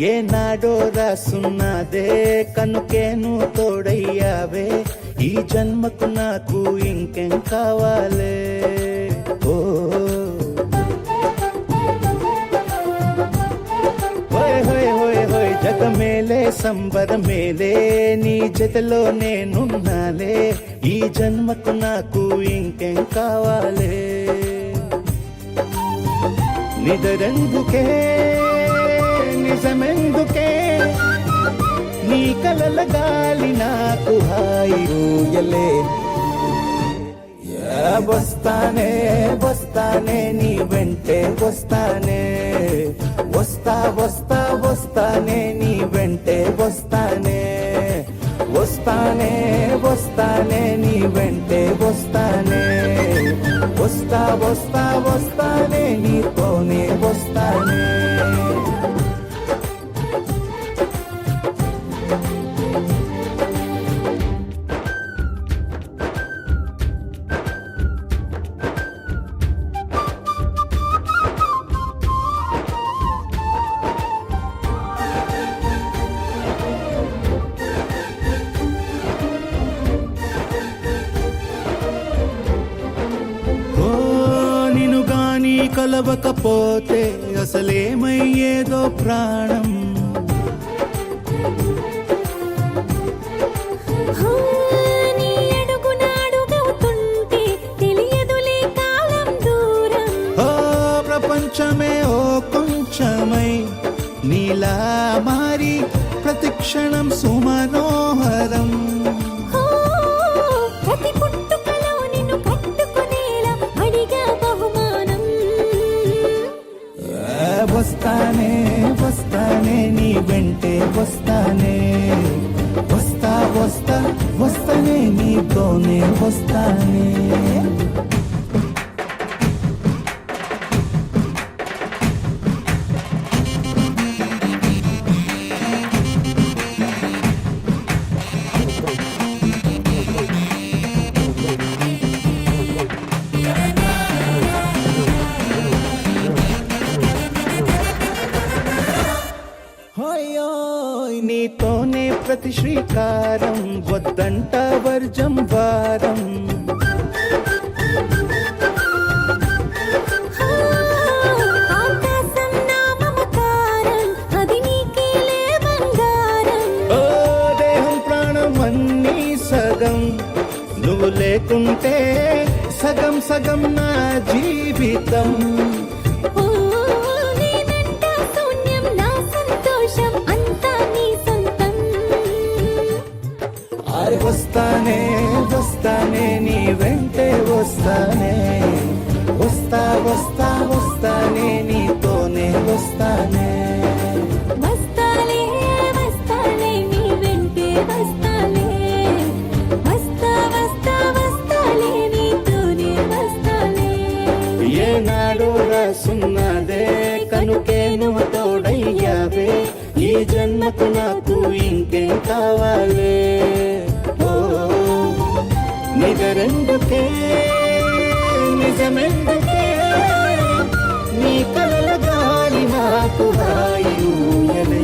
ఏనాడో రాసున్నదే కనుకేను తోడయ్యావే ఈ జన్మకు నాకు ఇంకేం కావాలే ఓ హోయ్ హోయ్ హోయ్ హోయ్ జగమేలే సంబరమేలే నీ జతలో నేనున్నాలే ఈ జన్మకు నాకు ఇంకేం కావాలే నిదరెందుకే నిజమెందుకే నీ కలల గాలి నాకు హాయి ఊయలే వస్తానే వస్తానే నీ వెంటే వస్తానే వస్తా వస్తా వస్తానే నీ వెంటే వస్తానే వస్తానే వస్తానే నీ వెంటే వస్తానే వస్తా వస్తా వస్తానే నీతోనే వస్తానే కలవకపోతే అసలేమయ్యేదో ప్రాణం ప్రపంచమే ఓ కొంచెమై నీలా మారి ప్రతిక్షణం సుమనోహరం వస్తానే వస్తానే నీ వెంటే వస్తానే వస్తా వస్తా వస్తానే నీతోనే వస్తానే నీతోనే ప్రతి శ్రీకారం వద్దంట వర్జం వారం ఓ దేహం ప్రాణం అన్నీ సగం నువ్వు లేకుంటే సగం సగం నా జీవితం వస్తానే వస్తానే నీ వెంటే వస్తానే వస్తా వస్తా వస్తానే నీతోనే వస్తానే వస్తాలే వస్తాలే నీ వెంటే వస్తాలే వస్తా వస్తా వస్తాలే నీతోనే వస్తాలే ఏనాడు రాసున్నదే కనుకేను తోడయ్యావే ఈ జన్మకు నాకు ఇంకేం కావాలే నిజరెందుకే నిజమెందుకే నీ కలల గాలి నాకు హాయిలే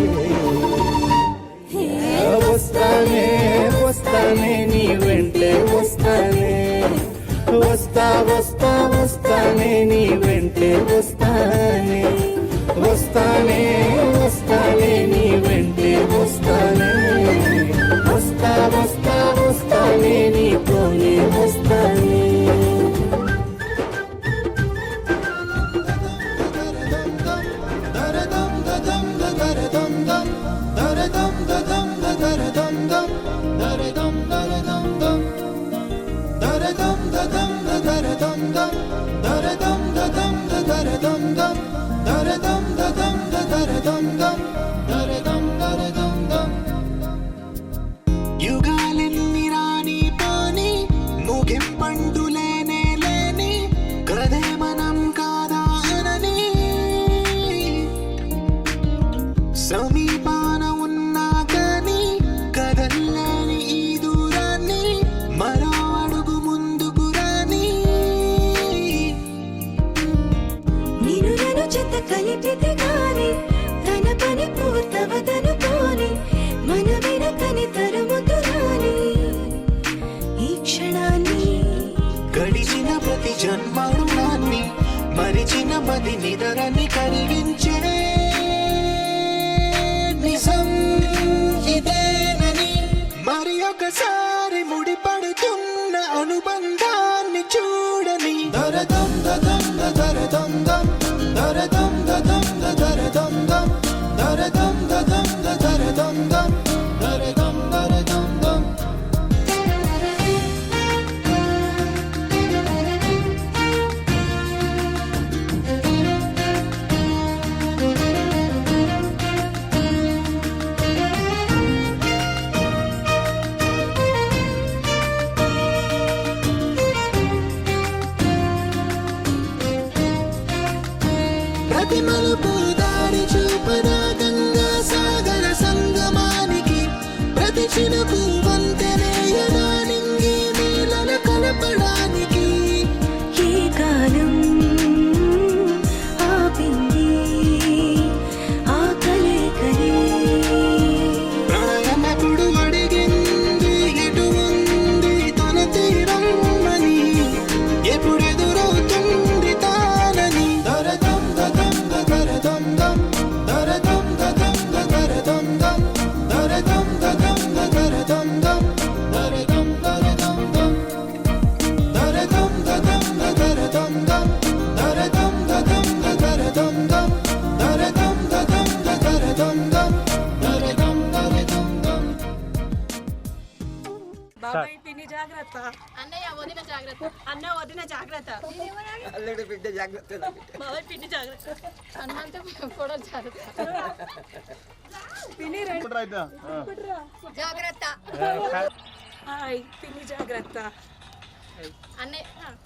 వస్తానే వస్తానే నీ వెంటే వస్తానే వస్తా వస్తా వస్తానే నీ వెంటే వస్తానే వస్తానే వస్తానే నీ వెంటే వస్తానే వస్తా వస్తా వస్తానే నీతోనే వస్తానే యుగాలెన్ని రాని పోని ముగింపండులేనే లేని కదే మనం కాదా అనని సమీపాన ఉన్నా కానీ కదల్లేని ఈ దూరాన్ని మరో అడుగు ముందుకు రాని నిన్ను నన్ను చెత్త కలిపితే గాని తన పని పూర్త జన్మరుణాన్ని మరిచిన మది నిదరని కరిగించే నిజం ఇదేనని మరి ఒకసారి ముడిపడుతున్న అనుబంధాన్ని చూడని దరదం దదం దరదం దం దరదం దదం దరదం దం దరదం దదం దరదం దం దరదం దరదం దం ప్రతి మలుపు దారి చూపనా గంగా సాగర సంగమానికి ప్రతి చినుకు వంతెనేయనా నింగి నీళ్ళ కలపడానికి ఈ కాలం ఆపింది ఆ కలే ప్రళయమప్పుడు అడిగింది ఎటు ఉంది తన తీరమ్మని ఎప్పుడెదురవుతుంది తానని దరదం దదం దరదం దం దరదం దదం దరదం దం దరదం దదం దరదం దం దరదం దరదం దం దరదం దదం దరదం దం దరదం దదం దరదం దం దరదం దదం దరదం దం దరదం దరదం దం బాబాయ్ పిన్ని జాగ్రత్త అన్నయ్య వదిన జాగ్రత్త అన్న వదిన జాగ్రత్త అల్లుడు బిడ్డ జాగ్రత్త బాబాయ్ పిన్ని జాగ్రత్త అన్నంత కూడా జాగ్రత్త పిన్ని జాగ్రత్త హాయ్ పిన్ని జాగ్రత్త అన్నయ్య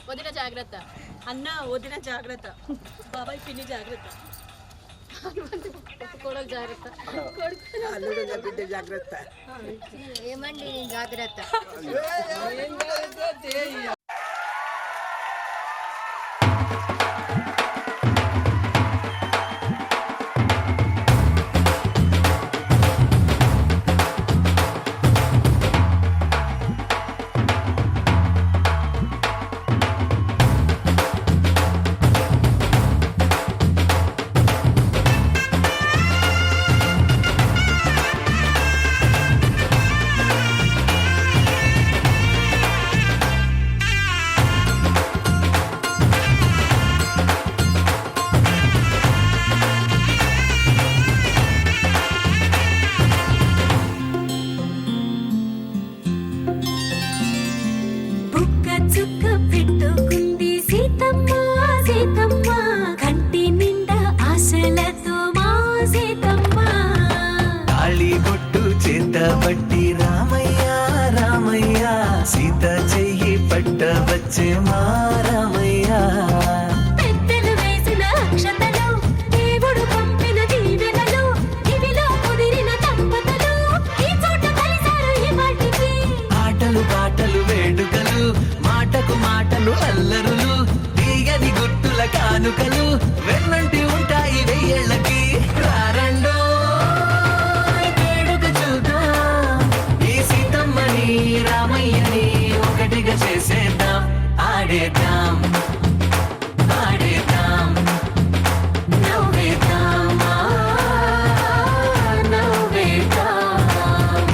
వదిన జాగ్రత్త అన్న వదిన జాగ్రత్త బాబాయ్ పిన్ని జాగ్రత్త కూడా జాగ్రత్త అల్లుడు బిడ్డ జాగ్రత్త ఏమండి జాగ్రత్త బుక్క చుక్క పెట్టుకుంది సీతమ్మ సీతమ్మ కంటి నిండా ఆశలతో మా సీతమ్మ తాళి బొట్టు చేత పట్టి రామయ్య రామయ్య సీత చెయ్యి పట్ట వచ్చే మా రామయ్య పెద్దలు వేసిన అక్షతలు దేవుడు పంపిన దీవెనలు ఇవిలో కుదిరిన దంపతులు ఈ చోట కలిశారు ఈ వాటికి ఆటలు పాటలు వేడుకలు మాటకు మాటలు అల్లరులు తీయని గుట్టుల కానుకలు వెన్నంటి ఉంటాయి వెయ్యేళ్ళకి రారండో వేడుక చూద్దాం ఈ సీతమ్మని రామయ్యని ఒకటిగా చేసేద్దాం ఆడేద్దాం ఆడేద్దాం నవ్వేద్దాం నవ్వేద్దాం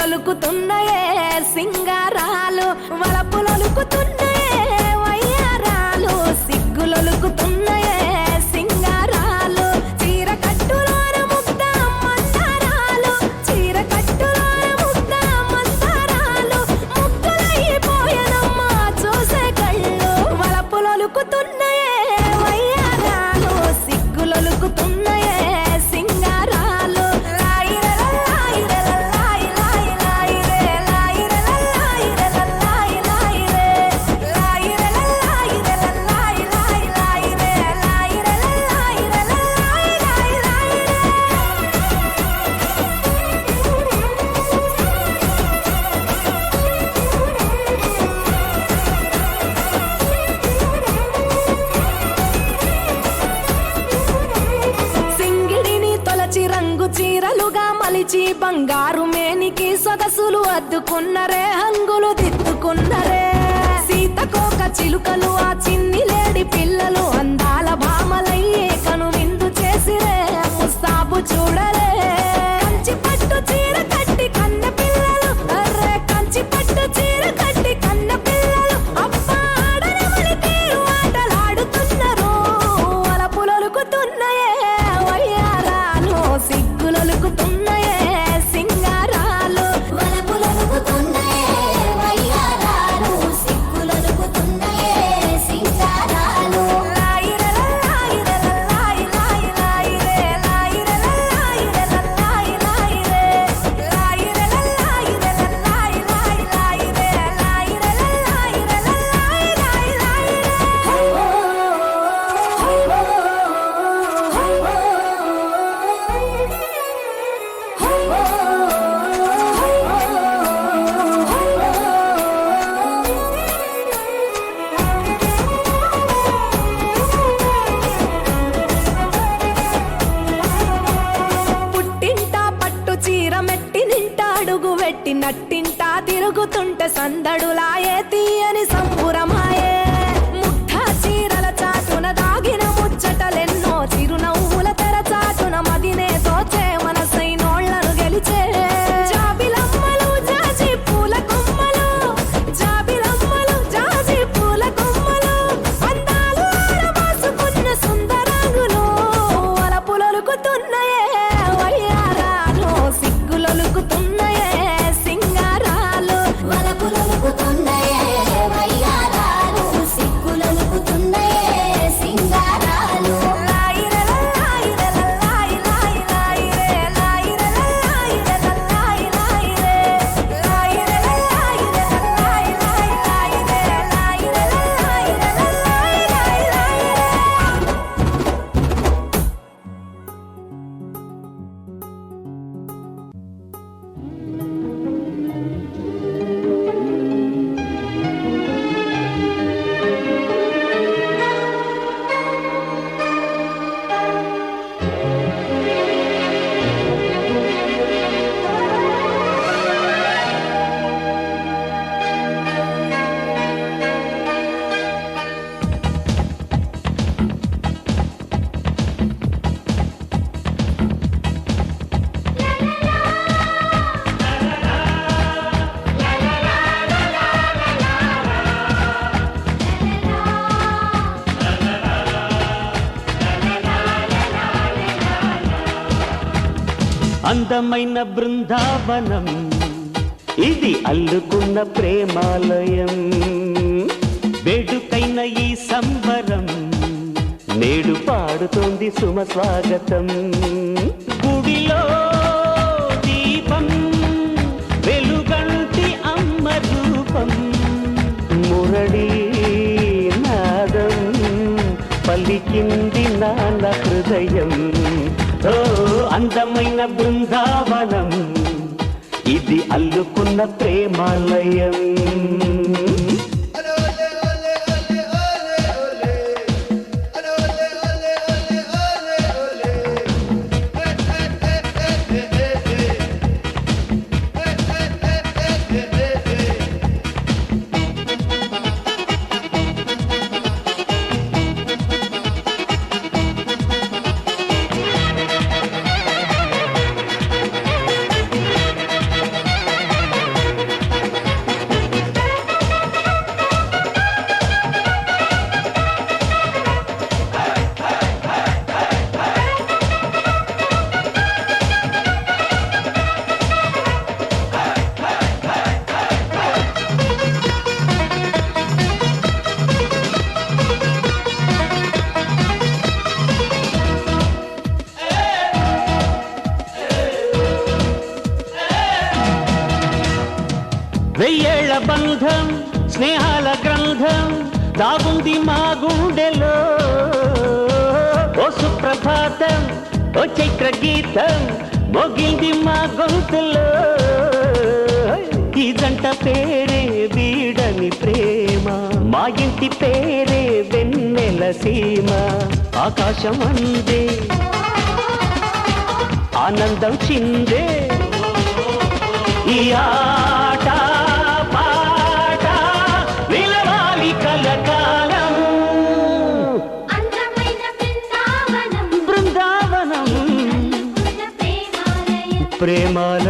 సిగ్గులొలుకుతున్నాయే సింగారాలు వలపులొలుకుతున్నాయే వయ్యారాలు సిగ్గులొలుకుతున్నాయే సింగారాలు చీర కట్టులోన ముద్ద మందారాలు చీర కట్టులోన ముద్ద మందారాలు ముగ్గులైపోయనమ్మా చూసే కళ్ళు వలపులొలుకుతున్నాయే వయ్యారాలు సిగ్గులొలుకుతున్నాయే సింగారాలు సింగిడిని తొలచి రంగు చీరలుగా మలిచి బంగారు మేనికి సొగసులు అద్దుకున్నరే హంగులు దిద్దుకున్నరే సీతకోక చిలుకలు ఆ చిన్ని లేడి పిల్లలు అందాల భామలయ్యే కను విందు చేసిరే ముస్తాబు చూడరే కంచి పట్టు చీర కట్టి కన్న పిల్లలు అర్రే కంచి పట్టు చీర కట్టి కన్న పిల్లలు అబ్బా ఆడనమని తీరు ఆటలాడుతున్నారు వలపులొలుకుతున్నాయే వయ్యారాలు సిగ్గులొలుకుతున్నాయే సింగారాలు వలపులొలుకుతున్నాయే వయ్యారాలు సిగ్గులొలుకుతున్నాయే సింగారాలు పుట్టింట పట్టు చీర మెట్టి నింట అడుగు వెట్టి నట్టింట తిరుగుతుంటే సందడులాయే తీయని సంబురమాయే ముఠ చీరల చాటున దాగిన ముచ్చటలెన్నో చిరునవ్వుల తెర చాటున మదినే తోచే మనసైనోళ్లను గెలిచే జాబిలమ్మలు జాజి పూల కొమ్మలు జాబిలమ్మలు జాజి పూల కొమ్మలు అందాలు ఆడవాసుకున్న సుందరాంగులు వలపులొలుకుతున్నాయే వయ్యారాలు సిగ్గులొలుకుతున్నాయే సింగారాలు వలపులొలుకుతున్నాయే వయ్యారాలు సిగ్గులొలుకుతున్నాయే సింగారాలు అందమైన బృందావనం ఇది అల్లుకున్న ప్రేమాలయం వేడుకైన ఈ సంబరం నేడు పాడుతోంది సుమ స్వాగతం గుడిలో దీపం వెలుగంటి అమ్మ రూపం మురళీ నాదం పలికింది నాన్న హృదయం ఓ అందమైన బృందావనం ఇది అల్లుకున్న ప్రేమాలయం వెయ్యేళ్ల బంధం స్నేహాల గ్రంథం దాగుంది మా గుండెలో ఓ సుప్రభాతం ఓ చైత్ర గీతం మోగింది మా గొంతులో ఈ జంట పేరే వీడని ప్రేమ మా ఇంటి పేరే వెన్నెల సీమ ఆకాశం అందే ఆనందం చిందే ఈ ఆట పాట నిలవాలి కలకాలం అందమైన బృందావనం బృందావనం ప్రేమాలయం ప్రేమాల